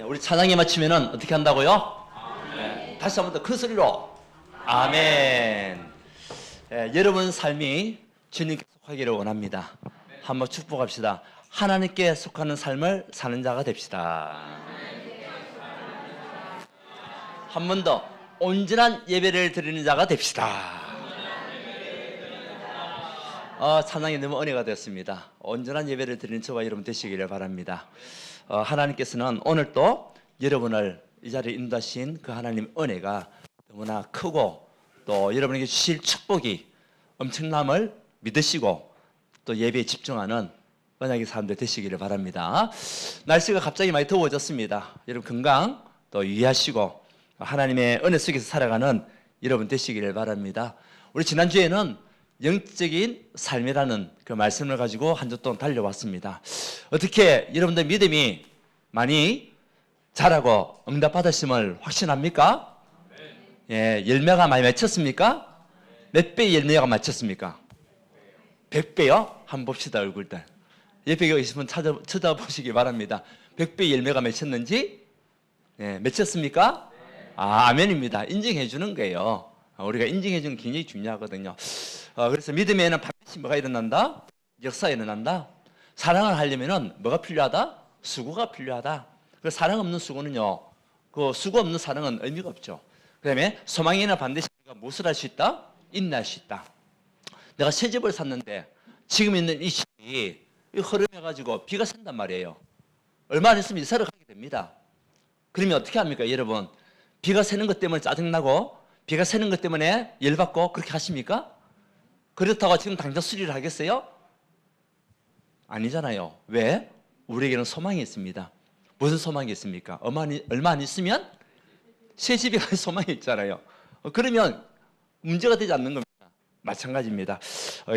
우리 찬양에 맞추면은 어떻게 한다고요? 네. 다시 한 번 더 큰 소리로 아멘. 여러분 삶이 주님께 속하기를 원합니다. 한번 축복합시다. 하나님께 속하는 삶을 사는 자가 됩시다. 한 번 더 온전한 예배를 드리는 자가 됩시다. 찬양이 너무 은혜가 되었습니다. 온전한 예배를 드리는 저와 여러분 되시기를 바랍니다. 하나님께서는 오늘 또 여러분을 이 자리에 인도하신 그 하나님 은혜가 너무나 크고 또 여러분에게 주실 축복이 엄청남을 믿으시고 또 예배에 집중하는 언약의 사람들 되시기를 바랍니다. 날씨가 갑자기 많이 더워졌습니다. 여러분 건강 또 유의하시고 하나님의 은혜 속에서 살아가는 여러분 되시기를 바랍니다. 우리 지난주에는 영적인 삶이라는 그 말씀을 가지고 한 주 동안 달려왔습니다. 어떻게 여러분들 믿음이 많이 자라고 응답받으심을 확신합니까? 예, 열매가 많이 맺혔습니까? 몇 배의 열매가 맺혔습니까? 100배요? 한번 봅시다. 얼굴들 옆에 계시면 찾아보시기 바랍니다. 100배의 열매가 맺혔는지 맺혔습니까? 아멘입니다. 인정해 주는 거예요. 우리가 인정해 주는 게 굉장히 중요하거든요. 그래서 믿음에는 반드시 뭐가 일어난다? 역사가 일어난다. 사랑을 하려면 뭐가 필요하다? 수고가 필요하다. 그 사랑 없는 수고는요, 그 수고 없는 사랑은 의미가 없죠. 그 다음에 소망에는 반드시 우리가 무엇을 할 수 있다? 인내할 수 있다. 내가 새 집을 샀는데 지금 있는 이 집이 흐름해가지고 비가 샌단 말이에요. 얼마 안 있으면 이사를 가게 됩니다. 그러면 어떻게 합니까, 여러분? 비가 새는 것 때문에 짜증나고 비가 새는 것 때문에 열받고 그렇게 하십니까? 그렇다고 지금 당장 수리를 하겠어요? 아니잖아요. 왜? 우리에게는 소망이 있습니다. 무슨 소망이 있습니까? 얼마 안 있으면 새 집에 갈 소망이 있잖아요. 그러면 문제가 되지 않는 겁니다. 마찬가지입니다.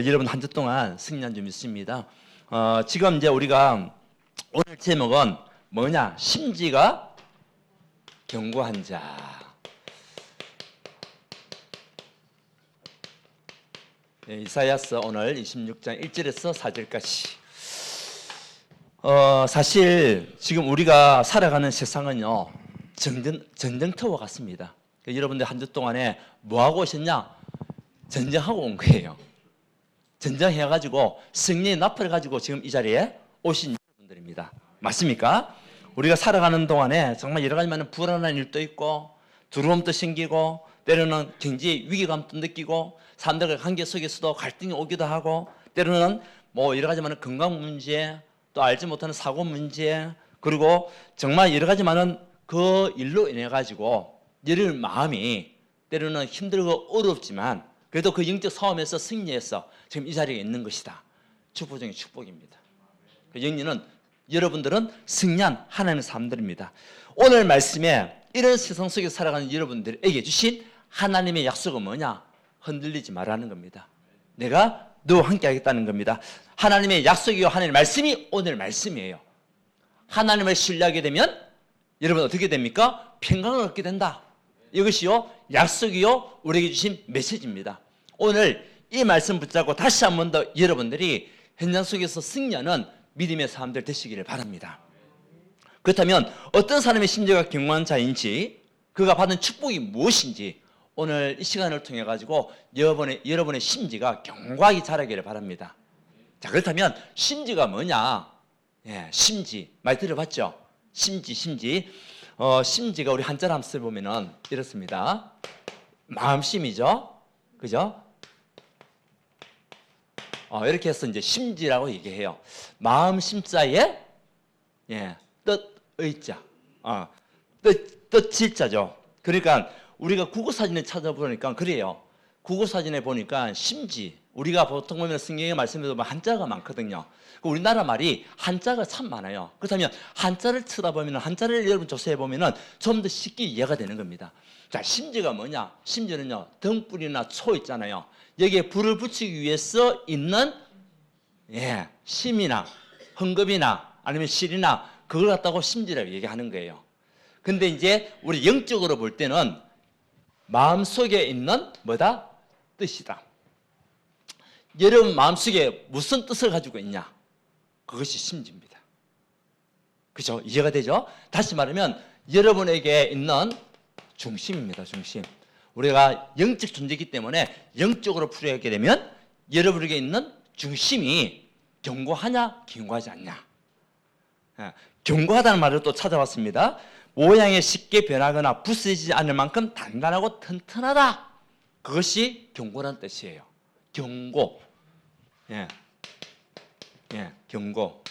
여러분 한 주 동안 승리한 줄 믿습니다. 지금 이제 우리가 오늘 제목은 뭐냐? 심지가 견고한 자. 이사야서 오늘 26장 1절에서 4절까지. 사실 지금 우리가 살아가는 세상은요, 전쟁터와 같습니다. 여러분들 한 주 동안에 뭐하고 오셨냐? 전쟁하고 온 거예요. 전쟁해가지고 승리의 나팔을 가지고 지금 이 자리에 오신 여러분들입니다. 맞습니까? 우리가 살아가는 동안에 정말 여러 가지 많은 불안한 일도 있고 두려움도 생기고 때로는 경제 위기감도 느끼고 사람들과 관계 속에서도 갈등이 오기도 하고 때로는 뭐 여러 가지 많은 건강 문제 또 알지 못하는 사고 문제 그리고 정말 여러 가지 많은 그 일로 인해 가지고 여러분 마음이 때로는 힘들고 어렵지만 그래도 그 영적 싸움에서 승리해서 지금 이 자리에 있는 것이다. 축복 중에 축복입니다. 그 영리는 여러분들은 승리한 하나님의 사람들입니다. 오늘 말씀에 이런 세상 속에 살아가는 여러분들에게 주신 하나님의 약속은 뭐냐? 흔들리지 말라는 겁니다. 내가 너와 함께 하겠다는 겁니다. 하나님의 약속이요 하나님의 말씀이 오늘 말씀이에요. 하나님을 신뢰하게 되면 여러분 어떻게 됩니까? 평강을 얻게 된다. 이것이요 약속이요 우리에게 주신 메시지입니다. 오늘 이 말씀 붙잡고 다시 한 번 더 여러분들이 현장 속에서 승리하는 믿음의 사람들 되시기를 바랍니다. 그렇다면 어떤 사람의 심지가 견고한 자인지 그가 받은 축복이 무엇인지 오늘 이 시간을 통해 가지고 여러분의 심지가 견고하게 자라기를 바랍니다. 자, 그렇다면 심지가 뭐냐? 심지 많이 들어봤죠? 심지. 심지가 우리 한자로 한번 써보면은 이렇습니다. 마음심이죠, 그죠? 이렇게 해서 이제 심지라고 얘기해요. 마음 심자에 뜻의자, 뜻질자죠. 그러니까 우리가 국어 사진에 찾아보니까 그래요. 국어 사진에 보니까 심지 우리가 보통 보면 성경의 말씀에도 한자가 많거든요. 우리나라 말이 한자가 참 많아요. 그렇다면 한자를 쳐다보면 한자를 여러분 조사해 보면은 좀 더 쉽게 이해가 되는 겁니다. 자, 심지가 뭐냐? 심지는요 등불이나 초 있잖아요. 여기에 불을 붙이기 위해서 있는 심이나 헝겊이나 아니면 실이나 그걸 갖다가 심지라고 얘기하는 거예요. 근데 이제 우리 영적으로 볼 때는 마음속에 있는 뭐다? 뜻이다. 여러분 마음속에 무슨 뜻을 가지고 있냐? 그것이 심지입니다. 그죠? 이해가 되죠? 다시 말하면 여러분에게 있는 중심입니다. 중심. 우리가 영적 존재이기 때문에 영적으로 풀이하게 되면 여러분에게 있는 중심이 견고하냐 견고하지 않냐. 견고하다는 말을 또 찾아봤습니다. 모양이 쉽게 변하거나 부서지지 않을 만큼 단단하고 튼튼하다. 그것이 견고라는 뜻이에요. 견고. 예. 예, 견고.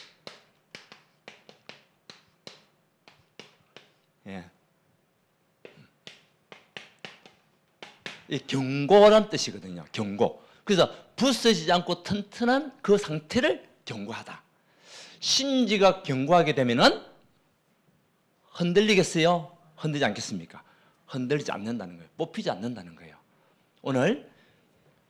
예. 이 견고라는 뜻이거든요. 견고. 그래서 부서지지 않고 튼튼한 그 상태를 견고하다. 심지가 견고하게 되면은 흔들리겠어요? 흔들리지 않겠습니까? 흔들리지 않는다는 거예요. 뽑히지 않는다는 거예요. 오늘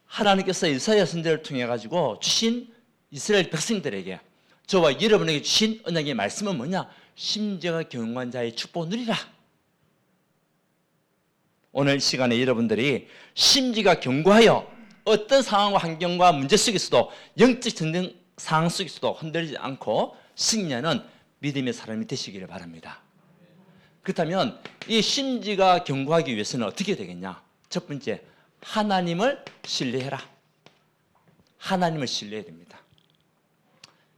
하나님께서 이사야 선지자를 통해 가지고 주신 이스라엘 백성들에게 저와 여러분에게 주신 언약의 말씀은 뭐냐? 심지가 견고한 자의 축복을 누리라. 오늘 시간에 여러분들이 심지가 견고하여 어떤 상황과 환경과 문제 속에서도 영적 전쟁 상황 속에서도 흔들리지 않고 승리하는 믿음의 사람이 되시기를 바랍니다. 그렇다면 이 심지가 견고하기 위해서는 어떻게 되겠냐? 첫 번째, 하나님을 신뢰해라. 하나님을 신뢰해야 됩니다.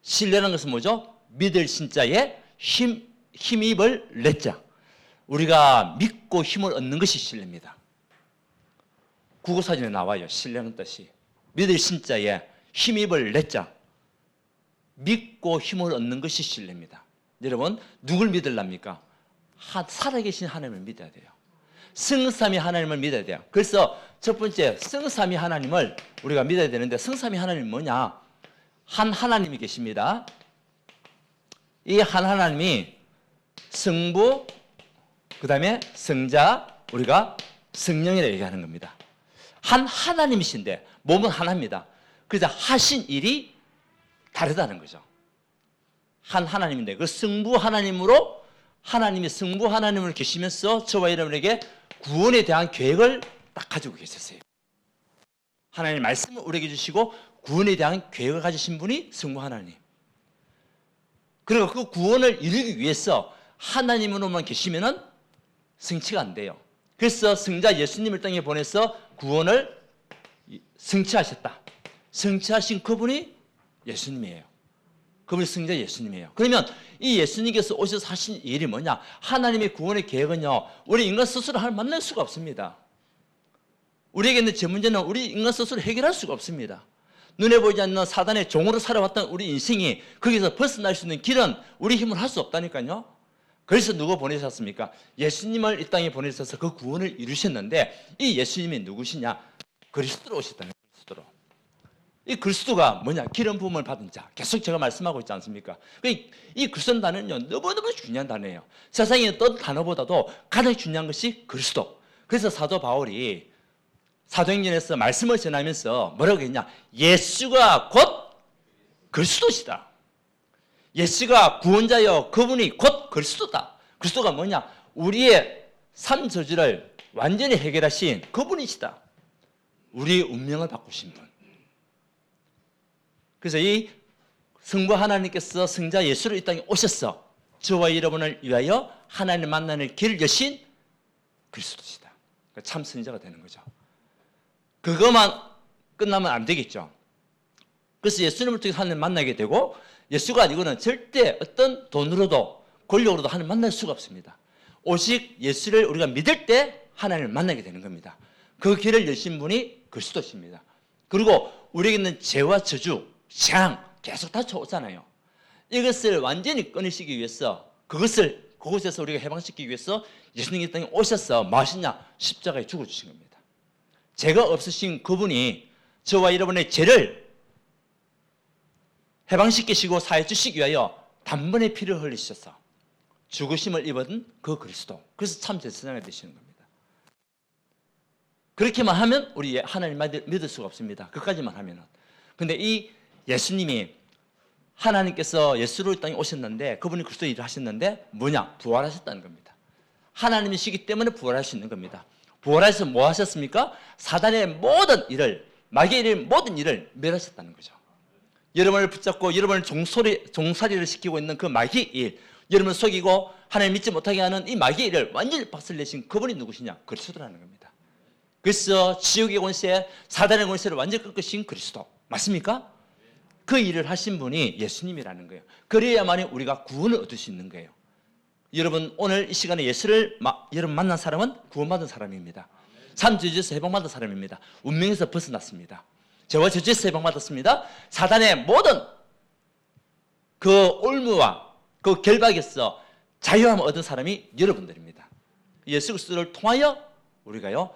신뢰라는 것은 뭐죠? 믿을 신자에 힘입을 냈자. 우리가 믿고 힘을 얻는 것이 신뢰입니다. 국어사전에 나와요. 신뢰는 뜻이. 믿을 신자에 힘입을 냈자. 믿고 힘을 얻는 것이 신뢰입니다. 여러분, 누굴 믿으랍니까? 살아계신 하나님을 믿어야 돼요. 성삼위 하나님을 믿어야 돼요. 그래서 첫 번째, 성삼위 하나님을 우리가 믿어야 되는데, 성삼위 하나님이 뭐냐? 한 하나님이 계십니다. 이 한 하나님이 성부, 그 다음에 성자, 우리가 성령이라고 얘기하는 겁니다. 한 하나님이신데 몸은 하나입니다. 그래서 하신 일이 다르다는 거죠. 한 하나님인데 그 성부 하나님으로 하나님이 성부 하나님을 계시면서 저와 여러분에게 구원에 대한 계획을 딱 가지고 계셨어요. 하나님의 말씀을 우리에게 주시고 구원에 대한 계획을 가지신 분이 성부 하나님. 그리고 그 구원을 이루기 위해서 하나님으로만 계시면은 성취가 안 돼요. 그래서 성자 예수님을 땅에 보내서 구원을 성취하셨다. 성취하신 그분이 예수님이에요. 그분이 성자 예수님이에요. 그러면 이 예수님께서 오셔서 하신 일이 뭐냐? 하나님의 구원의 계획은요, 우리 인간 스스로 만날 수가 없습니다. 우리에게 있는 제 문제는 우리 인간 스스로 해결할 수가 없습니다. 눈에 보이지 않는 사단의 종으로 살아왔던 우리 인생이 거기서 벗어날 수 있는 길은 우리 힘으로 할 수 없다니까요. 그래서 누구 보내셨습니까? 예수님을 이 땅에 보내셔서 그 구원을 이루셨는데 이 예수님이 누구시냐? 그리스도로 오셨다는 거예요. 그리스도로. 이 그리스도가 뭐냐? 기름 부음을 받은 자. 계속 제가 말씀하고 있지 않습니까? 이 그리스도 단어는요, 너무너무 중요한 단어예요. 세상에 어떤 단어보다도 가장 중요한 것이 그리스도. 그래서 사도 바울이 사도행전에서 말씀을 전하면서 뭐라고 했냐? 예수가 곧 그리스도시다. 예수가 구원자여 그분이 곧 그리스도다. 그리스도가 뭐냐? 우리의 삶 저주를 완전히 해결하신 그분이시다. 우리의 운명을 바꾸신 분. 그래서 이 성부 하나님께서 성자 예수를 이 땅에 오셔서 저와 여러분을 위하여 하나님 만나는 길을 여신 그리스도시다. 참 선지자가 되는 거죠. 그것만 끝나면 안 되겠죠. 그래서 예수님을 통해서 하나님 만나게 되고, 예수가 아니고는 절대 어떤 돈으로도 권력으로도 하나님 만날 수가 없습니다. 오직 예수를 우리가 믿을 때 하나님을 만나게 되는 겁니다. 그 길을 여신 분이 그리스도십니다. 그리고 우리에게 있는 죄와 저주, 재앙 계속 닥쳐오잖아요. 이것을 완전히 끊으시기 위해서, 그곳에서 우리가 해방시키기 위해서 예수님이 땅에 오셔서 뭐 하시냐? 십자가에 죽어주신 겁니다. 죄가 없으신 그분이 저와 여러분의 죄를 해방시키시고 사해 주시기 위하여 단번에 피를 흘리셔서 죽으심을 입은 그 그리스도. 그래서 참 제사장이 되시는 겁니다. 그렇게만 하면 우리 하나님 믿을 수가 없습니다. 그까지만 하면은. 근데 이 예수님이 하나님께서 예수로 이 땅에 오셨는데 그분이 그리스도 일을 하셨는데 뭐냐? 부활하셨다는 겁니다. 하나님이시기 때문에 부활할 수 있는 겁니다. 부활해서 뭐 하셨습니까? 사단의 모든 일을, 마귀의 모든 일을 멸하셨다는 거죠. 여러분을 붙잡고 여러분을 종살이를 시키고 있는 그 마귀의 일, 여러분을 속이고 하나님 믿지 못하게 하는 이 마귀의 일을 완전히 박살내신 그분이 누구시냐? 그리스도라는 겁니다. 그래서 지옥의 권세, 사단의 권세를 완전히 꺾으신 그리스도. 맞습니까? 그 일을 하신 분이 예수님이라는 거예요. 그래야만이 우리가 구원을 얻을 수 있는 거예요. 여러분 오늘 이 시간에 예수를 여러분 만난 사람은 구원받은 사람입니다. 삶 저주에서 해방받은 사람입니다. 운명에서 벗어났습니다. 저와 저주에서 해방받았습니다. 사단의 모든 그 올무와 그 결박에서 자유함을 얻은 사람이 여러분들입니다. 예수 그리스도를 통하여 우리가요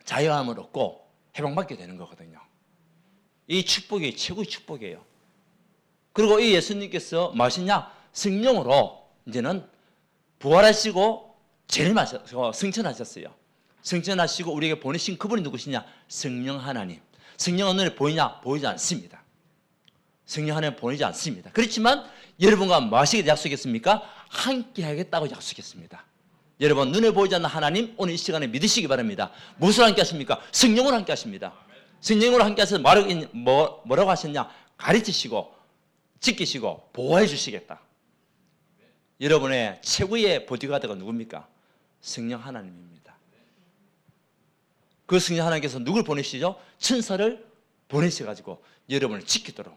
자유함을 얻고 해방받게 되는 거거든요. 이 축복이 최고의 축복이에요. 그리고 이 예수님께서 무엇이냐? 성령으로 이제는 부활하시고 재림하셔서 승천하셨어요. 승천하시고 우리에게 보내신 그분이 누구시냐? 성령 하나님. 성령은 눈에 보이냐? 보이지 않습니다. 성령 하나님 보이지 않습니다. 그렇지만 여러분과 무엇이 약속했습니까? 함께 하겠다고 약속했습니다. 여러분 눈에 보이지 않는 하나님 오늘 이 시간에 믿으시기 바랍니다. 무엇을 함께 하십니까? 성령으로 함께 하십니다. 성령으로 함께 하셔서 뭐라고 하셨냐? 가르치시고 지키시고 보호해 주시겠다. 여러분의 최고의 보디가드가 누굽니까? 성령 하나님입니다. 그 성령 하나님께서 누굴 보내시죠? 천사를 보내셔가지고 여러분을 지키도록.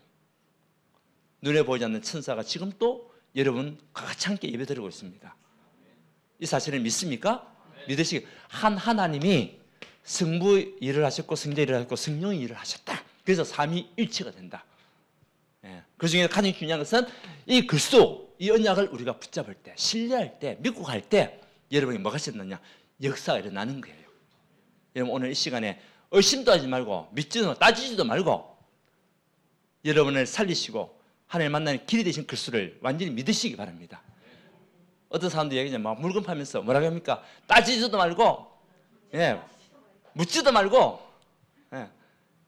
눈에 보이지 않는 천사가 지금 또 여러분과 같이 함께 예배드리고 있습니다. 이 사실을 믿습니까? 믿으시기. 한 하나님이 성부 일을 하셨고 성자 일을 하셨고 성령의 일을 하셨다. 그래서 삼위일체가 된다. 그 중에 가장 중요한 것은 이 그리스도, 이 언약을 우리가 붙잡을 때, 신뢰할 때, 믿고 갈 때 여러분이 뭐가 있었느냐? 역사가 일어나는 거예요. 여러분 오늘 이 시간에 의심도 하지 말고 믿지도 따지지도 말고 여러분을 살리시고 하나님 만나는 길이 되신 그리스도를 완전히 믿으시기 바랍니다. 어떤 사람도 얘기하냐, 막 물건 파면서 뭐라고 합니까? 따지지도 말고, 묻지도 말고,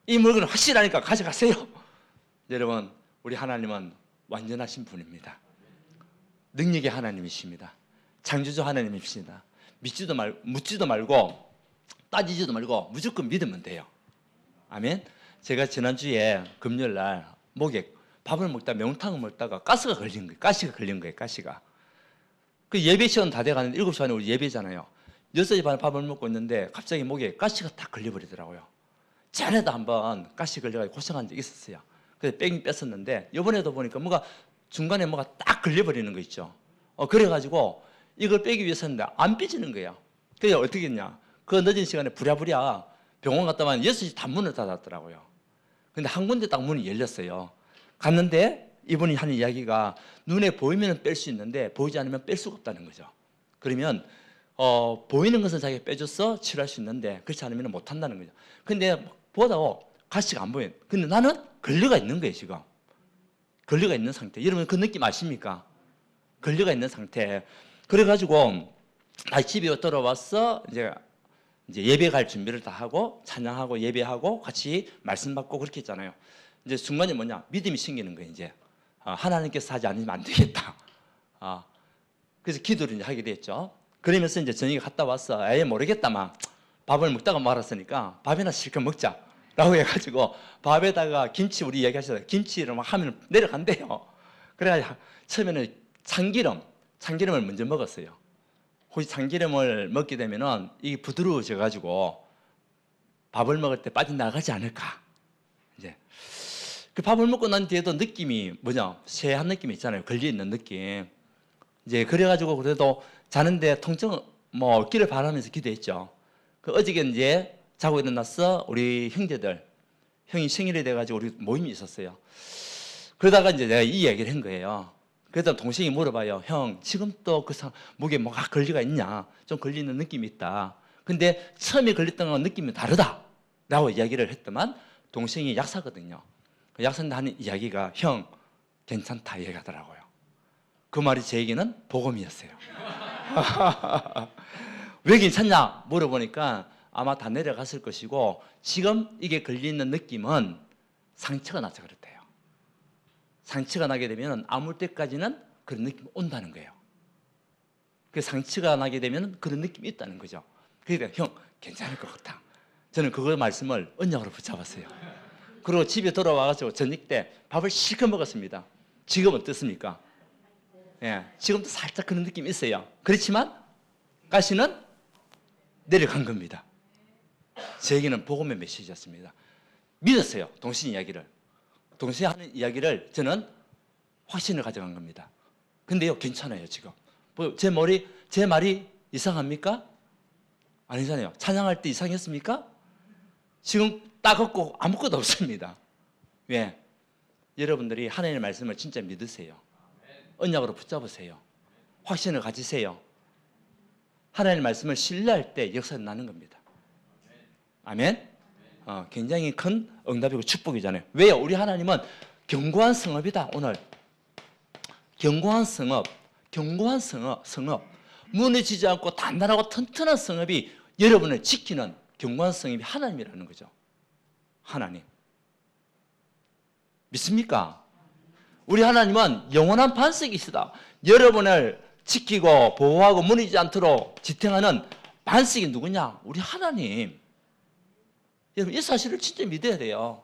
이 물건은 확실하니까 가져가세요. 여러분, 우리 하나님은 완전하신 분입니다. 능력의 하나님이십니다. 창조주 하나님이십니다. 묻지도 말고, 따지지도 말고 무조건 믿으면 돼요. 아멘. 제가 지난주에 금요일 날 목에 밥을 먹다가 매운탕을 먹다가 가스가 걸린 거예요. 가시가. 그 예배 시간 다 돼가는데 7시 반에 우리 예배잖아요. 6시 반에 밥을 먹고 있는데 갑자기 목에 가시가 딱 걸려버리더라고요. 전에도 한번 가시 걸려가지고 고생한 적이 있었어요. 그래서 빼긴 뺐었는데 이번에도 보니까 뭐가 중간에 뭐가 딱 걸려버리는 거 있죠. 그래가지고 이걸 빼기 위해서는 안 빼지는 거예요. 그래서 어떻게 했냐. 그 늦은 시간에 부랴부랴 병원 갔다만 6시 다 문을 닫았더라고요. 근데 한 군데 딱 문이 열렸어요. 갔는데 이분이 하는 이야기가 눈에 보이면 뺄 수 있는데 보이지 않으면 뺄 수가 없다는 거죠. 그러면 보이는 것은 자기가 빼줘서 치료할 수 있는데 그렇지 않으면 못한다는 거죠. 근데 보다가 가시가 안 보여요. 근데 나는 걸려가 있는 거예요. 지금 걸려가 있는 상태. 여러분 그 느낌 아십니까? 걸려가 있는 상태. 그래가지고 다시 집에 돌아와서 이제 예배 갈 준비를 다 하고 찬양하고 예배하고 같이 말씀 받고 그렇게 했잖아요. 이제 순간이 뭐냐? 믿음이 생기는 거예요. 이제 하나님께서 하지 않으면 안 되겠다. 그래서 기도를 이제 하게 됐죠. 그러면서 이제 저녁에 갔다 와서 아예 모르겠다 막 밥을 먹다가 말았으니까 밥이나 실컷 먹자라고 해가지고 밥에다가 김치 우리 얘기하셨어요. 김치를 막 하면 내려간대요. 그래가지고 처음에는 참기름을 먼저 먹었어요. 혹시 참기름을 먹게 되면은 이게 부드러워져가지고 밥을 먹을 때 빠져나가지 않을까. 이제 그 밥을 먹고 난 뒤에도 느낌이 뭐냐, 쇠한 느낌이 있잖아요. 걸려있는 느낌. 이제 그래가지고 그래도 자는데 통증 어깨를 바라면서 기도했죠. 그 어저께 이제 자고 일어났어. 우리 형제들, 형이 생일이 돼가지고 우리 모임이 있었어요. 그러다가 이제 내가 이 얘기를 한 거예요. 그래서 동생이 물어봐요. 형, 지금 또 그 목에 뭐가 걸리가 있냐? 좀 걸리는 느낌이 있다. 근데 처음에 걸렸던 건 느낌이 다르다. 라고 이야기를 했더만 동생이 약사거든요. 그 약사한테 하는 이야기가 형, 괜찮다 얘기하더라고요. 그 말이 제에게는 복음이었어요. 왜 괜찮냐? 물어보니까 아마 다 내려갔을 것이고 지금 이게 걸리는 느낌은 상처가 나서 그렇대요. 상처가 나게 되면 아물 때까지는 그런 느낌이 온다는 거예요. 그 상처가 나게 되면 그런 느낌이 있다는 거죠. 그러니까 형 괜찮을 것 같다. 저는 그거 말씀을 언약으로 붙잡았어요. 그리고 집에 돌아와서 저녁 때 밥을 실컷 먹었습니다. 지금 어떻습니까? 예, 지금도 살짝 그런 느낌이 있어요. 그렇지만 가시는 내려간 겁니다. 저에게는 복음의 메시지였습니다. 믿었어요. 동신 이야기를. 동신이 하는 이야기를 저는 확신을 가져간 겁니다. 근데요, 괜찮아요, 지금. 제 말이 이상합니까? 아니잖아요. 찬양할 때 이상했습니까? 지금 따갑고 아무것도 없습니다. 왜? 여러분들이 하나님의 말씀을 진짜 믿으세요. 언약으로 붙잡으세요. 확신을 가지세요. 하나님의 말씀을 신뢰할 때 역사는 나는 겁니다. 아멘? 굉장히 큰 응답이고 축복이잖아요. 왜요? 우리 하나님은 견고한 성읍이다. 오늘 견고한 성읍, 무너지지 않고 단단하고 튼튼한 성읍이 여러분을 지키는 견고한 성읍이 하나님이라는 거죠. 하나님. 믿습니까? 우리 하나님은 영원한 반석이시다. 여러분을 지키고 보호하고 무너지지 않도록 지탱하는 반석이 누구냐? 우리 하나님. 여러분, 이 사실을 진짜 믿어야 돼요.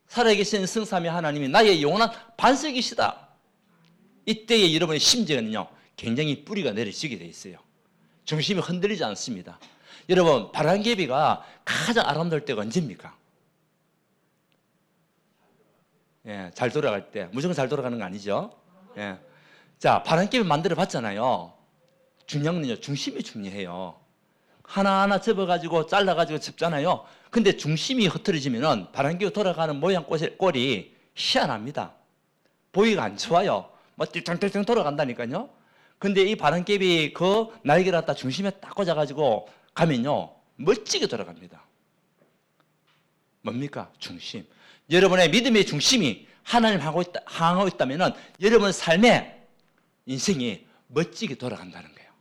살아계신 성삼위 하나님이 나의 영원한 반석이시다. 이때의 여러분의 심정은요, 굉장히 뿌리가 내려지게 돼 있어요. 중심이 흔들리지 않습니다. 여러분, 바람개비가 가장 아름다울 때가 언제입니까? 예, 잘 돌아갈 때. 무조건 잘 돌아가는 거 아니죠? 예. 자, 바람개비 만들어 봤잖아요. 중요한 건요, 중심이 중요해요. 하나하나 접어가지고 잘라가지고 접잖아요. 근데 중심이 흐트러지면은 바람개비 돌아가는 모양 꼴이 희한합니다. 보기가 안 좋아요. 뭐 띵띵띵 돌아간다니까요. 근데 이 바람개비 그 날개를 갖다 중심에 딱 꽂아가지고 가면요, 멋지게 돌아갑니다. 뭡니까? 중심. 여러분의 믿음의 중심이 하나님 향하고 있다면 여러분 삶의 인생이 멋지게 돌아간다는 거예요.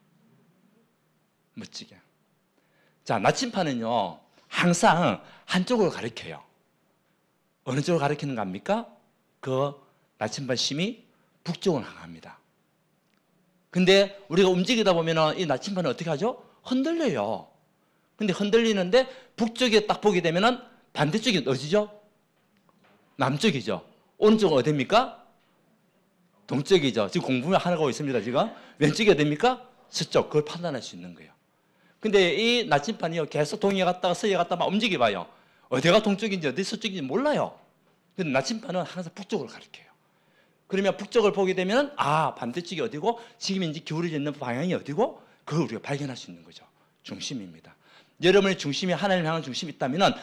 멋지게. 자, 나침판은요, 항상 한쪽으로 가리켜요. 어느 쪽으로 가리키는 겁니까? 그 나침반 심이 북쪽으로 향합니다. 근데 우리가 움직이다 보면 이 나침반은 어떻게 하죠? 흔들려요. 근데 흔들리는데 북쪽에 딱 보게 되면 반대쪽이 어디죠? 남쪽이죠. 오른쪽은 어디입니까? 동쪽이죠. 지금 공부를 하고 있습니다. 지금 왼쪽이 어디입니까? 서쪽. 그걸 판단할 수 있는 거예요. 근데 이 나침반이요, 계속 동해 갔다가 서해 갔다가 막 움직여봐요. 어디가 동쪽인지 어디 서쪽인지 몰라요. 근데 나침반은 항상 북쪽으로 가리켜요. 그러면 북쪽을 보게 되면 반대쪽이 어디고 지금 이제 기울어져 있는 방향이 어디고 그걸 우리가 발견할 수 있는 거죠. 중심입니다. 여러분의 중심이 하나님을 향한 중심이 있다면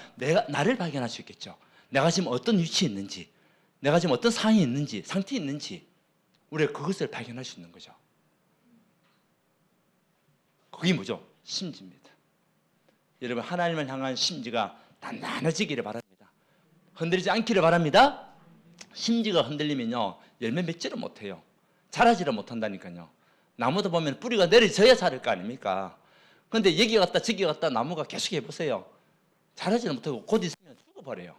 나를 발견할 수 있겠죠. 내가 지금 어떤 위치에 있는지, 내가 지금 어떤 상황이 있는지, 상태에 있는지 우리가 그것을 발견할 수 있는 거죠. 그게 뭐죠? 심지입니다. 여러분, 하나님을 향한 심지가 단단해지기를 바랍니다. 흔들리지 않기를 바랍니다. 심지가 흔들리면요, 열매 맺지를 못해요. 자라지를 못한다니까요. 나무도 보면 뿌리가 내려져야 자랄 거 아닙니까? 그런데 여기 갔다 저기 갔다 나무가 계속 해보세요. 자라지를 못하고 곧 있으면 죽어버려요.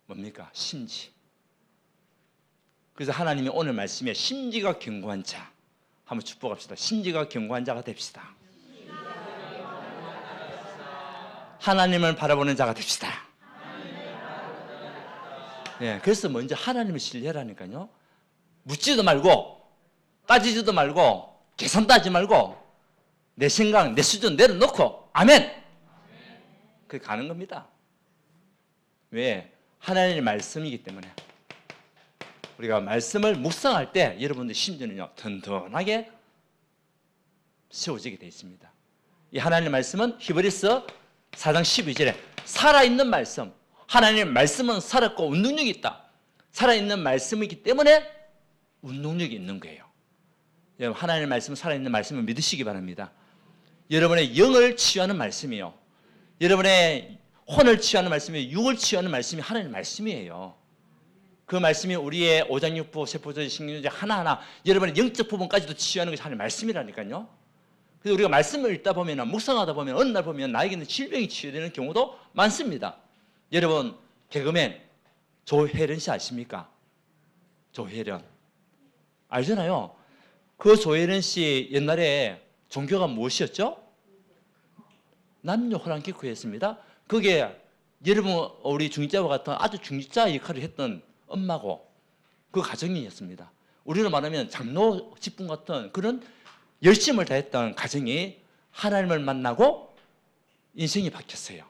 뭡니까? 심지. 그래서 하나님이 오늘 말씀에 심지가 견고한 자, 한번 축복합시다. 심지가 견고한 자가 됩시다. 하나님을 바라보는 자가 됩시다. 예, 그래서 먼저 하나님을 신뢰하라니까요. 묻지도 말고 따지지도 말고 계산도 하지 말고 내 생각, 내 수준 내려놓고 아멘! 그렇게 가는 겁니다. 왜? 하나님의 말씀이기 때문에. 우리가 말씀을 묵상할 때 여러분들 심지는요, 든든하게 세워지게 되어 있습니다. 이 하나님의 말씀은 히브리서 4장 12절에 살아있는 말씀, 하나님의 말씀은 살았고 운동력이 있다. 살아있는 말씀이기 때문에 운동력이 있는 거예요. 여러분, 하나님의 말씀은 살아있는 말씀을 믿으시기 바랍니다. 여러분의 영을 치유하는 말씀이요, 여러분의 혼을 치유하는 말씀이요, 육을 치유하는 말씀이 하나님의 말씀이에요. 그 말씀이 우리의 오장육부, 세포조직, 신경조직 하나하나 여러분의 영적 부분까지도 치유하는 것이 하나님의 말씀이라니까요. 그래서 우리가 말씀을 읽다 보면, 묵상하다 보면 어느 날 보면 나에게는 질병이 치유되는 경우도 많습니다. 여러분, 개그맨 조혜련 씨 아십니까? 조혜련 알잖아요. 그 조혜련 씨 옛날에 종교가 무엇이었죠? 남녀 호랑기구였습니다. 그게 여러분 우리 중직자와 같은 아주 중직자 역할을 했던 엄마고 그 가정이었습니다. 우리로 말하면 장로 직분 같은 그런 열심을 다했던 가정이 하나님을 만나고 인생이 바뀌었어요.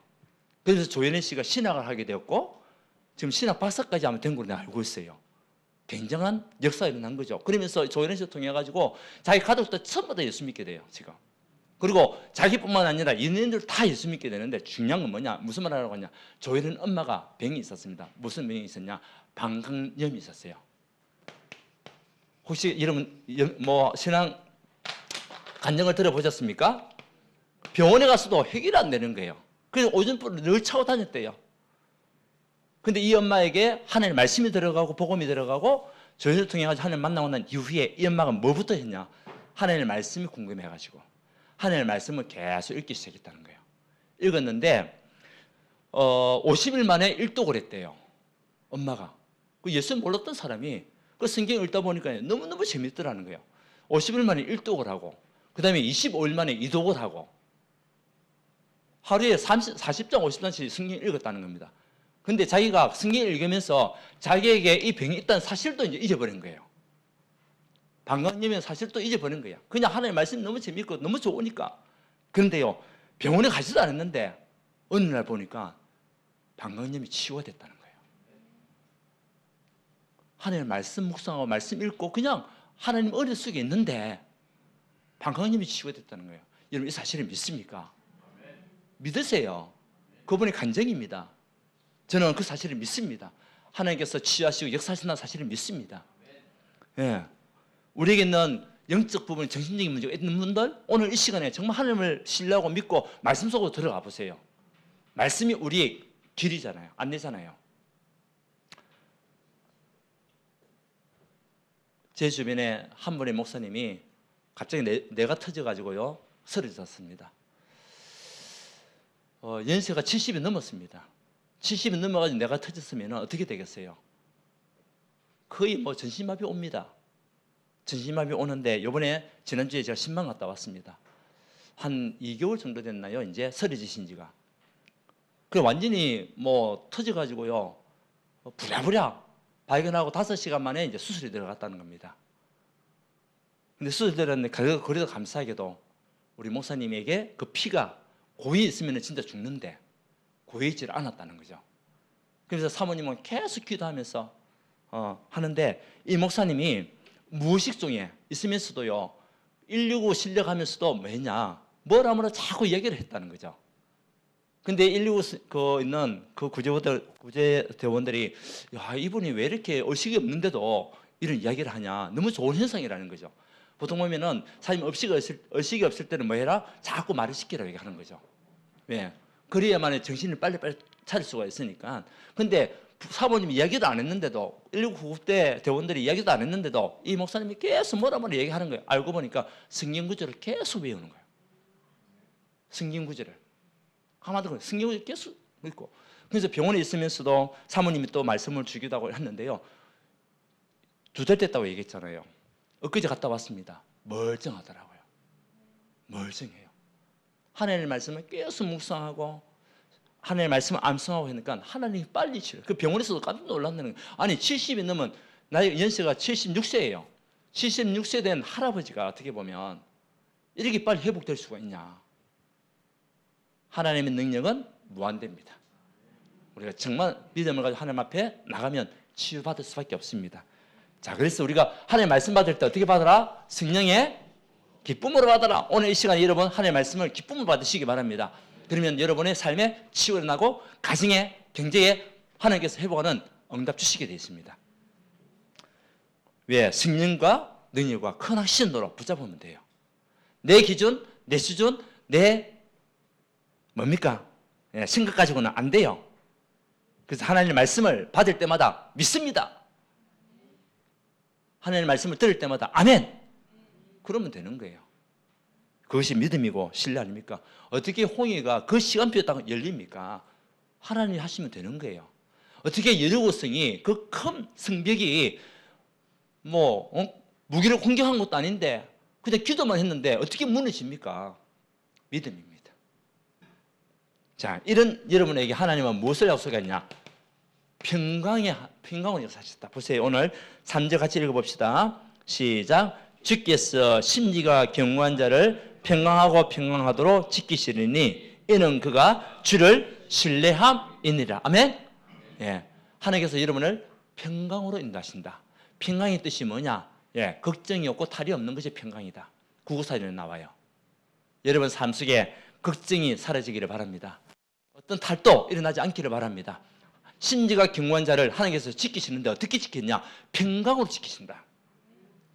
그래서 조현희 씨가 신학을 하게 되었고 지금 신학 박사까지 하면 된 걸로 내가 알고 있어요. 굉장한 역사가 일어난 거죠. 그러면서 조현희 씨를 통해 가지고 자기 가족도 전부 다 예수 믿게 돼요. 지금. 그리고 자기뿐만 아니라 연인들 다 예수 믿게 되는데 중요한 건 뭐냐? 무슨 말 하라고 하냐? 조현희 엄마가 병이 있었습니다. 무슨 병이 있었냐? 방광염이 있었어요. 혹시 여러분 뭐 신앙 간증을 들어보셨습니까? 병원에 가서도 해결이 안 되는 거예요. 그래서 오줌불을 늘 차고 다녔대요. 근데 이 엄마에게 하나님의 말씀이 들어가고 복음이 들어가고 조연을 통해 가지고 하나님 만나고 난 이후에 이 엄마가 뭐부터 했냐? 하나님의 말씀이 궁금해가지고 하나님의 말씀을 계속 읽기 시작했다는 거예요. 읽었는데 50일 만에 일독을 했대요. 엄마가. 그 예수 몰랐던 사람이 그 성경 읽다 보니까 너무너무 재밌더라는 거예요. 50일 만에 일독을 하고 그 다음에 25일 만에 이독을 하고 하루에 40장 50장씩 성경 읽었다는 겁니다. 근데 자기가 성경 읽으면서 자기에게 이 병이 있다는 사실도 이제 잊어버린 거예요. 방광염의 사실도 잊어버린 거야. 그냥 하나님의 말씀이 너무 재밌고 너무 좋으니까. 그런데요, 병원에 가지도 않았는데 어느 날 보니까 방광염이 치유됐다는 거예요. 하나님의 말씀 묵상하고 말씀 읽고 그냥 하나님 은혜 속에 있는데 방광염이 치유됐다는 거예요. 여러분 이 사실을 믿습니까? 믿으세요. 그분의 간증입니다. 저는 그 사실을 믿습니다. 하나님께서 치유하시고 역사하신다는 사실을 믿습니다. 예. 우리에게 있는 영적 부분, 정신적인 문제가 있는 분들 오늘 이 시간에 정말 하나님을 신뢰하고 믿고 말씀 속으로 들어가 보세요. 말씀이 우리의 길이잖아요. 안내잖아요. 제 주변에 한 분의 목사님이 갑자기 뇌가 터져가지고요 쓰러졌습니다. 연세가 70이 넘었습니다. 70이 넘어가지고 뇌가 터졌으면 어떻게 되겠어요? 거의 뭐 전신마비 옵니다. 전신마비 오는데 이번에 지난주에 제가 신방 갔다 왔습니다. 한 2개월 정도 됐나요? 이제 쓰러지신 지가. 그 완전히 뭐 터져가지고요 부랴부랴 발견하고 5시간 만에 이제 수술이 들어갔다는 겁니다. 근데 수술 들어갔는데 그래도 감사하게도 우리 목사님에게 그 피가 고이 있으면 진짜 죽는데 고이 있지를 않았다는 거죠. 그래서 사모님은 계속 기도하면서 하는데 이 목사님이 무의식중에 있으면서도요 119 실려가면서도 뭐냐 뭐라 자꾸 얘기를 했다는 거죠. 근데 119 있는 그 구제대원들이 야 이분이 왜 이렇게 의식이 없는데도 이런 이야기를 하냐 너무 좋은 현상이라는 거죠. 보통 보면은 사람이 의식이 없을 때는 뭐 해라? 자꾸 말을 시키라고 얘기하는 거죠. 왜? 그래야만 정신을 빨리빨리 차릴 수가 있으니까. 근데 사모님이 이야기도 안 했는데도 119 구급대 대원들이 이야기도 안 했는데도 이 목사님이 계속 뭐라 얘기하는 거예요. 알고 보니까 성경 구절을 계속 외우는 거예요. 성경 구절을. 한마디로 성경 구절 계속 읽고. 그래서 병원에 있으면서도 사모님이 또 말씀을 주기도 하고 했는데요. 2달 됐다고 얘기했잖아요. 엊그제 갔다 왔습니다. 멀쩡하더라고요. 멀쩡해요. 하나님의 말씀을 계속 묵상하고 하나님의 말씀을 암송하고 하니까 하나님이 빨리 치료. 그 병원에서도 깜짝 놀랐다는 거예요. 아니 70이 넘은 나의 연세가 76세예요. 76세 된 할아버지가 어떻게 보면 이렇게 빨리 회복될 수가 있냐. 하나님의 능력은 무한대입니다. 우리가 정말 믿음을 가지고 하나님 앞에 나가면 치유받을 수밖에 없습니다. 자, 그래서 우리가 하나님의 말씀 받을 때 어떻게 받으라? 성령의 기쁨으로 받아라. 오늘 이 시간에 여러분 하나님의 말씀을 기쁨으로 받으시기 바랍니다. 그러면 여러분의 삶에 치유가 일어나고 가정에 경제에 하나님께서 회복하는 응답 주시게 되어 있습니다. 왜? 성령과 능력과 큰 확신으로 붙잡으면 돼요. 내 기준, 내 수준, 내 뭡니까? 생각 가지고는 안 돼요. 그래서 하나님의 말씀을 받을 때마다 믿습니다. 하나님의 말씀을 들을 때마다 아멘. 그러면 되는 거예요. 그것이 믿음이고 신뢰 아닙니까? 어떻게 홍해가 그 시간표에 딱 열립니까? 하나님이 하시면 되는 거예요. 어떻게 여리고성이 그 큰 성벽이 무기를 공격한 것도 아닌데 그냥 기도만 했는데 어떻게 무너집니까? 믿음입니다. 자, 이런 여러분에게 하나님은 무엇을 약속했냐? 평강으로 역사하셨다. 보세요. 오늘 3절 같이 읽어봅시다. 시작. 주께서 심지가 견고한 자를 평강하고 평강하도록 지키시리니 이는 그가 주를 신뢰함이니라. 아멘. 예, 하나님께서 여러분을 평강으로 인도하신다. 평강의 뜻이 뭐냐? 예, 걱정이 없고 탈이 없는 것이 평강이다. 구구사전에 나와요. 여러분 삶 속에 걱정이 사라지기를 바랍니다. 어떤 탈도 일어나지 않기를 바랍니다. 심지가 견고한 자를 하나님께서 지키시는데 어떻게 지켰냐? 평강으로 지키신다.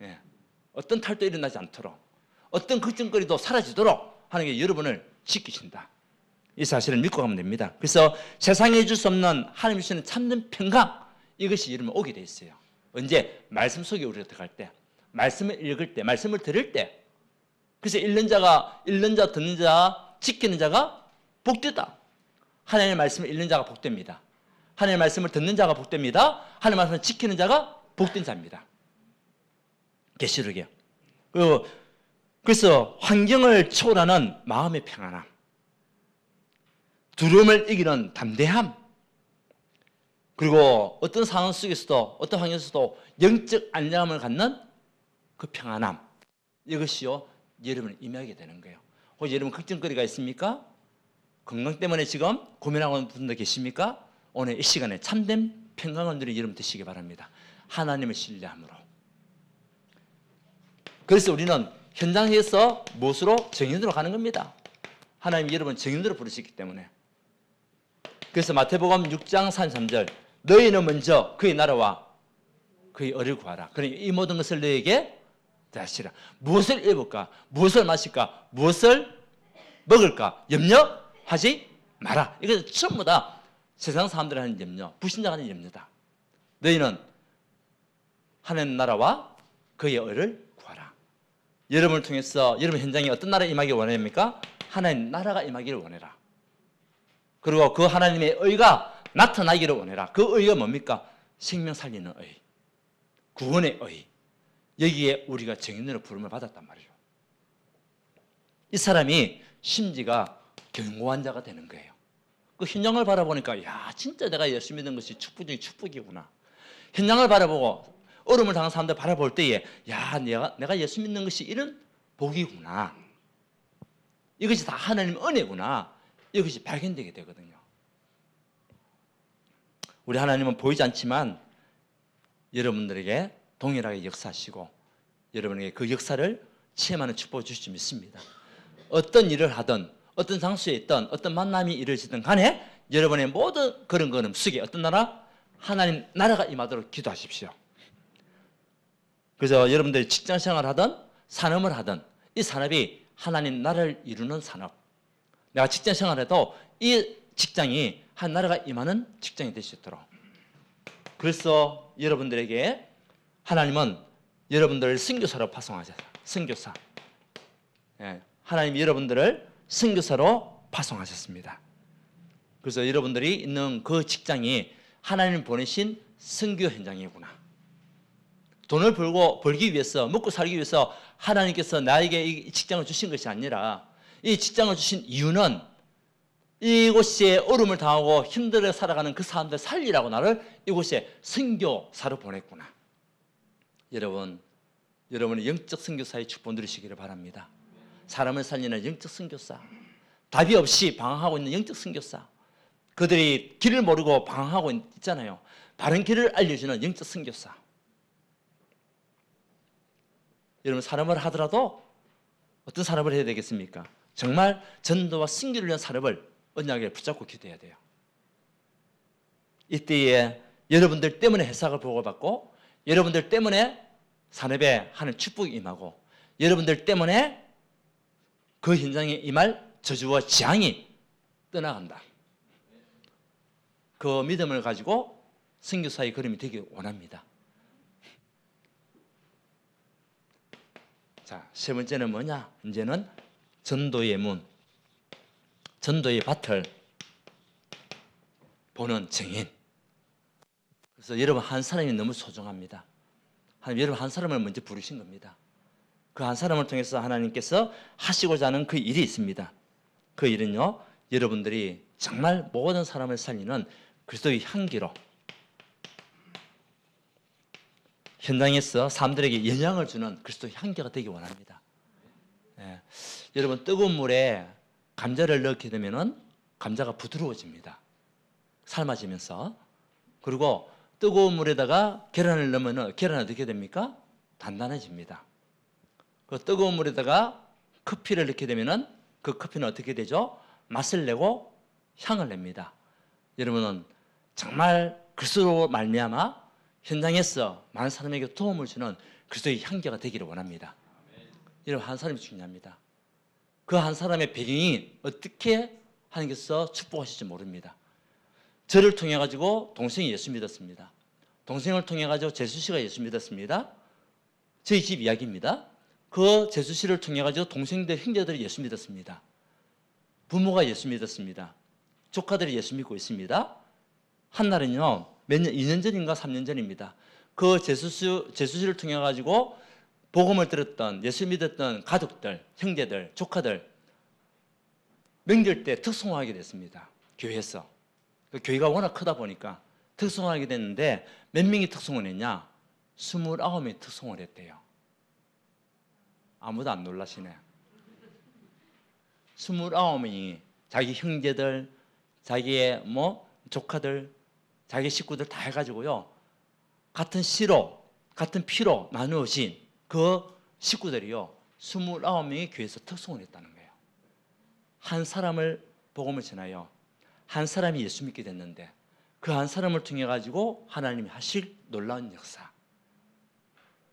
예, 어떤 탈도 일어나지 않도록, 어떤 걱정거리도 사라지도록 하나님께 여러분을 지키신다. 이 사실을 믿고 가면 됩니다. 그래서 세상에 줄 수 없는 하나님 주시는 참된 평강, 이것이 여러분 오게 돼 있어요. 언제? 말씀 속에 우리가 들어갈 때, 말씀을 읽을 때, 말씀을 들을 때. 그래서 읽는 자, 듣는 자, 지키는 자가 복되다. 하나님의 말씀을 읽는 자가 복됩니다. 하나님의 말씀을 듣는 자가 복됩니다. 하나님의 말씀을 지키는 자가 복된 자입니다. 계시록이요. 그래서 환경을 초월하는 마음의 평안함, 두려움을 이기는 담대함, 그리고 어떤 상황 속에서도 어떤 환경에서도 영적 안정함을 갖는 그 평안함, 이것이요 여러분을 임하게 되는 거예요. 혹시 여러분 걱정거리가 있습니까? 건강 때문에 지금 고민하고 있는 분들 계십니까? 오늘 이 시간에 참된 평강을 누리는 여러분 되시기 바랍니다. 하나님을 신뢰함으로. 그래서 우리는 현장에서 무엇으로? 정인으로 가는 겁니다. 하나님 여러분 정인으로 부르시기 때문에. 그래서 마태복음 6장 33절, 너희는 먼저 그의 나라와 그의 의를 구하라. 그러니 이 모든 것을 너에게 다시라. 무엇을 입을까? 무엇을 마실까? 무엇을 먹을까? 염려하지 마라. 이것은 전부 다 세상 사람들이 하는 염려, 불신자가 하는 염려다. 너희는 하나님 나라와 그의 의를 구하라. 여러분을 통해서 여러분 현장에 어떤 나라 임하기를 원합니까? 하나님 나라가 임하기를 원해라. 그리고 그 하나님의 의가 나타나기를 원해라. 그 의가 뭡니까? 생명 살리는 의, 구원의 의. 여기에 우리가 정인으로 부름을 받았단 말이죠. 이 사람이 심지가 견고한 자가 되는 거예요. 그 현장을 바라보니까 야 진짜 내가 예수 믿는 것이 축복 중에 축복이구나. 현장을 바라보고 어려움을 당한 사람들 바라볼 때에 야 내가 예수 믿는 것이 이런 복이구나. 이것이 다 하나님 은혜구나. 이것이 발견되게 되거든요. 우리 하나님은 보이지 않지만 여러분들에게 동일하게 역사하시고 여러분에게 그 역사를 체험하는 축복을 주실 줄 믿습니다. 어떤 일을 하든 어떤 장소에 있든 어떤 만남이 이루어지든 간에 여러분의 모든 걸음걸음 속에 어떤 나라? 하나님 나라가 임하도록 기도하십시오. 그래서 여러분들이 직장생활을 하든 산업을 하든 이 산업이 하나님 나라를 이루는 산업. 내가 직장생활을 해도 이 직장이 한 나라가 임하는 직장이 될 수 있도록. 그래서 여러분들에게 하나님은 여러분들을 선교사로 파송하셨어요. 선교사. 예, 하나님이 여러분들을 선교사로 파송하셨습니다. 그래서 여러분들이 있는 그 직장이 하나님 보내신 선교 현장이구나. 돈을 벌기 위해서, 먹고 살기 위해서 하나님께서 나에게 이 직장을 주신 것이 아니라 이 직장을 주신 이유는 이곳에 어려움을 당하고 힘들어 살아가는 그 사람들 살리라고 나를 이곳에 선교사로 보냈구나. 여러분의 영적 선교사의 축복 누리시기를 바랍니다. 사람을 살리는 영적 선교사, 답이 없이 방황하고 있는 영적 선교사, 그들이 길을 모르고 방황하고 있잖아요. 바른 길을 알려주는 영적 선교사. 여러분 산업을 하더라도 어떤 산업을 해야 되겠습니까? 정말 전도와 선교를 위한 산업을 언약에 붙잡고 기도해야 돼요. 이때에 여러분들 때문에 혜택을 보고받고 여러분들 때문에 산업에 하는 축복이 임하고 여러분들 때문에 그 현장에 임할 저주와 재앙이 떠나간다. 그 믿음을 가지고 선교사의 걸음이 되길 원합니다. 자, 세 번째는 뭐냐? 이제는 전도의 문, 전도의 밭을 보는 증인. 그래서 여러분 한 사람이 너무 소중합니다. 여러분 한 사람을 먼저 부르신 겁니다. 그 한 사람을 통해서 하나님께서 하시고자 하는 그 일이 있습니다. 그 일은요, 여러분들이 정말 모든 사람을 살리는 그리스도의 향기로 현장에서 사람들에게 영향을 주는 그리스도의 향기가 되기 원합니다. 예. 여러분 뜨거운 물에 감자를 넣게 되면은 감자가 부드러워집니다. 삶아지면서. 그리고 뜨거운 물에다가 계란을 넣으면 계란은 어떻게 됩니까? 단단해집니다. 그 뜨거운 물에다가 커피를 넣게 되면은 그 커피는 어떻게 되죠? 맛을 내고 향을 냅니다. 여러분은 정말 그리스도로 말미암아 현장에서 많은 사람에게 도움을 주는 그리스도의 향기가 되기를 원합니다. 여러분 한 사람이 중요합니다. 그 한 사람의 배경이 어떻게 하나님께서 축복하실지 모릅니다. 저를 통해 가지고 동생이 예수 믿었습니다. 동생을 통해 가지고 재수 씨가 예수 믿었습니다. 저희 집 이야기입니다. 그 재수 씨를 통해 가지고 동생들, 형제들이 예수 믿었습니다. 부모가 예수 믿었습니다. 조카들이 예수 믿고 있습니다. 한 날은요, 몇 년, 2년 전인가 3년 전입니다. 그 재수 씨를 통해 가지고 복음을 들었던, 예수 믿었던 가족들, 형제들, 조카들 명절 때 특송하게 됐습니다. 교회에서. 그 교회가 워낙 크다 보니까 특송하게 됐는데 몇 명이 특송을 했냐? 29명이 특송을 했대요. 아무도 안 놀라시네. 29명이 자기 형제들, 자기의 조카들, 자기 식구들 다 해가지고요. 같은 씨로, 같은 피로 나누어진 그 식구들이요. 29명이 교회에서 특송을 했다는 거예요. 한 사람을 복음을 전하여 한 사람이 예수 믿게 됐는데 그 한 사람을 통해 가지고 하나님이 하실 놀라운 역사.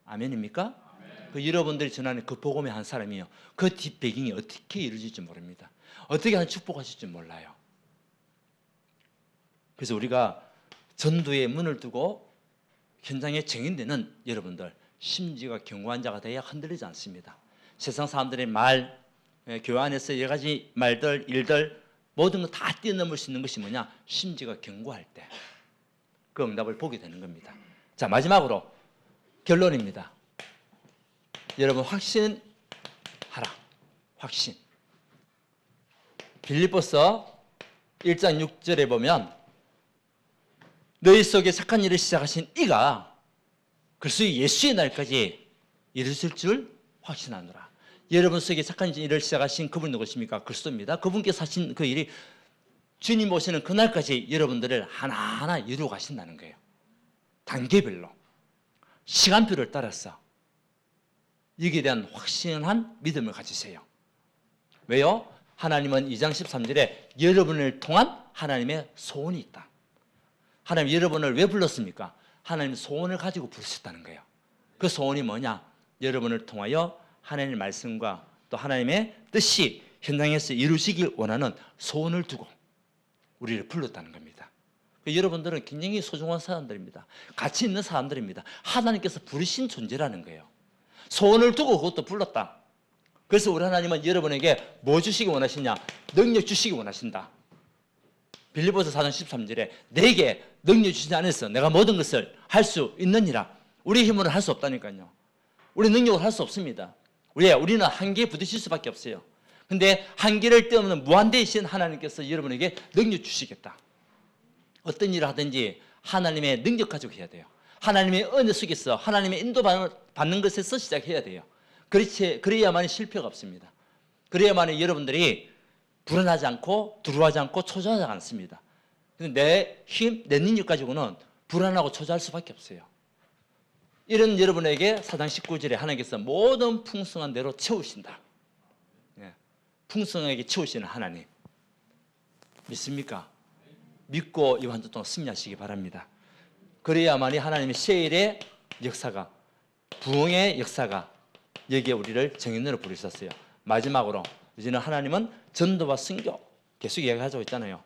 아멘입니까? 아멘. 그 여러분들이 전하는 그 복음의 한 사람이요. 그 뒷배경이 어떻게 이루어질지 모릅니다. 어떻게 하는 축복하실지 몰라요. 그래서 우리가 전도의 문을 두고 현장에 정인되는 여러분들 심지가 견고한 자가 되어야 흔들리지 않습니다. 세상 사람들의 말, 교회 안에서 여러 가지 말들, 일들 모든 거 다 뛰어넘을 수 있는 것이 뭐냐? 심지가 견고할 때 그 응답을 보게 되는 겁니다. 자, 마지막으로 결론입니다. 여러분 확신하라. 확신. 빌립보서 1장 6절에 보면 너희 속에 착한 일을 시작하신 이가 그리스도 예수의 날까지 이루실 줄 확신하노라. 여러분 속에 착한 일을 시작하신 그분 누구십니까? 그리스도입니다. 그분께서 하신 그 일이 주님 오시는 그날까지 여러분들을 하나하나 이루어 가신다는 거예요. 단계별로 시간표를 따라서 여기에 대한 확신한 믿음을 가지세요. 왜요? 하나님은 2장 13절에 여러분을 통한 하나님의 소원이 있다. 하나님 여러분을 왜 불렀습니까? 하나님의 소원을 가지고 부르셨다는 거예요. 그 소원이 뭐냐? 여러분을 통하여 하나님의 말씀과 또 하나님의 뜻이 현장에서 이루시길 원하는 소원을 두고 우리를 불렀다는 겁니다. 여러분들은 굉장히 소중한 사람들입니다. 가치 있는 사람들입니다. 하나님께서 부르신 존재라는 거예요. 소원을 두고 그것도 불렀다. 그래서 우리 하나님은 여러분에게 뭐 주시기 원하시냐? 능력 주시기 원하신다. 빌립보서 4장 13절에 내게 능력 주시지 않아서 내가 모든 것을 할 수 있느니라. 우리 힘으로는 할 수 없다니까요. 우리 능력으로 할 수 없습니다. 왜? 우리는 한계에 부딪힐 수밖에 없어요. 근데 한계를 뛰어넘는 무한대이신 하나님께서 여러분에게 능력 주시겠다. 어떤 일을 하든지 하나님의 능력 가지고 해야 돼요. 하나님의 은혜 속에서 하나님의 인도받는 것에서 시작해야 돼요. 그래야만 실패가 없습니다. 그래야만 여러분들이 불안하지 않고 두려워하지 않고 초조하지 않습니다. 내 힘, 내 능력 가지고는 불안하고 초조할 수밖에 없어요. 이런 여러분에게 4장 19절에 하나님께서 모든 풍성한 대로 채우신다. 풍성하게 채우시는 하나님 믿습니까? 믿고 이 한 주 동안 승리하시기 바랍니다. 그래야만이 하나님의 세일의 역사가, 부흥의 역사가 여기에 우리를 정인으로 부르셨어요. 마지막으로 이제는 하나님은 전도와 선교 계속 이야기하고 있잖아요.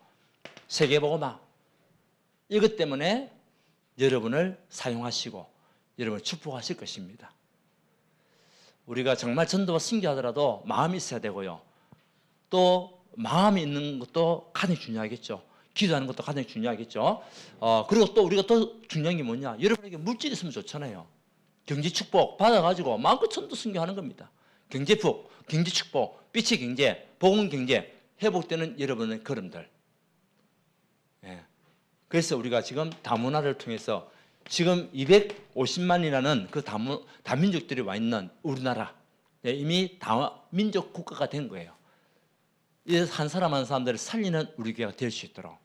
세계복음화 이것 때문에 여러분을 사용하시고 여러분을 축복하실 것입니다. 우리가 정말 전도와 선교하더라도 마음이 있어야 되고요. 또 마음이 있는 것도 가장 중요하겠죠. 기도하는 것도 가장 중요하겠죠. 그리고 또 우리가 더 중요한 게 뭐냐? 여러분에게 물질이 있으면 좋잖아요. 경제 축복 받아가지고 마음껏 전도 선교하는 겁니다. 경제 축복, 빛의 경제, 복음 경제 회복되는 여러분의 걸음들. 그래서 우리가 지금 다문화를 통해서 지금 250만이라는 그 다민족들이 와 있는 우리나라, 이미 다민족 국가가 된 거예요. 이래서 한 사람 한 사람들을 살리는 우리 교회가 될 수 있도록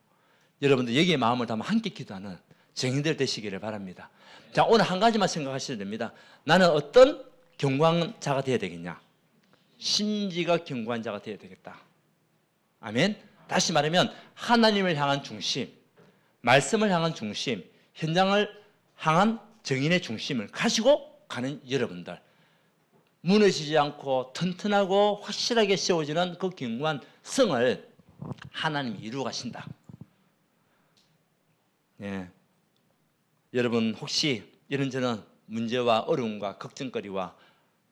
여러분들 여기에 마음을 담아 함께 기도하는 정인들 되시기를 바랍니다. 자, 오늘 한 가지만 생각하셔야 됩니다. 나는 어떤 경고자가 되어야 되겠냐? 심지가 경고한 자가 되어야 되겠다. 아멘. 다시 말하면 하나님을 향한 중심, 말씀을 향한 중심, 현장을 향한 정인의 중심을 가지고 가는 여러분들, 무너지지 않고 튼튼하고 확실하게 세워지는 그 견고한 성을 하나님이 이루어 가신다. 예. 여러분 혹시 이런저런 문제와 어려움과 걱정거리와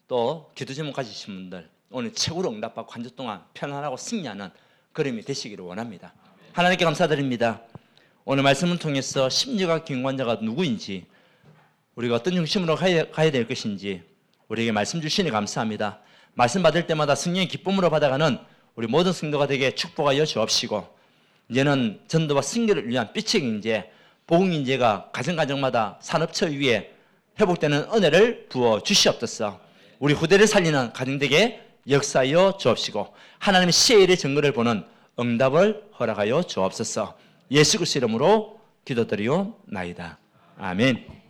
또 기도 제목 가지신 분들 오늘 최고로 응답받고 한 주 동안 편안하고 승리하는 걸음이 되시기를 원합니다. 하나님께 감사드립니다. 오늘 말씀을 통해서 심리가 견고한 자가 누구인지, 우리가 어떤 중심으로 가야 될 것인지 우리에게 말씀 주시니 감사합니다. 말씀 받을 때마다 성령의 기쁨으로 받아가는 우리 모든 성도가 되게 축복하여 주옵시고, 이제는 전도와 승리를 위한 빛의 경제, 복음 인재가 가정가정마다 산업처 위에 회복되는 은혜를 부어 주시옵소서. 우리 후대를 살리는 가정되게 역사하여 주옵시고, 하나님의 시일의 증거를 보는 응답을 허락하여 주옵소서. 예수 그리스도 이름으로 기도드리옵나이다. 아멘.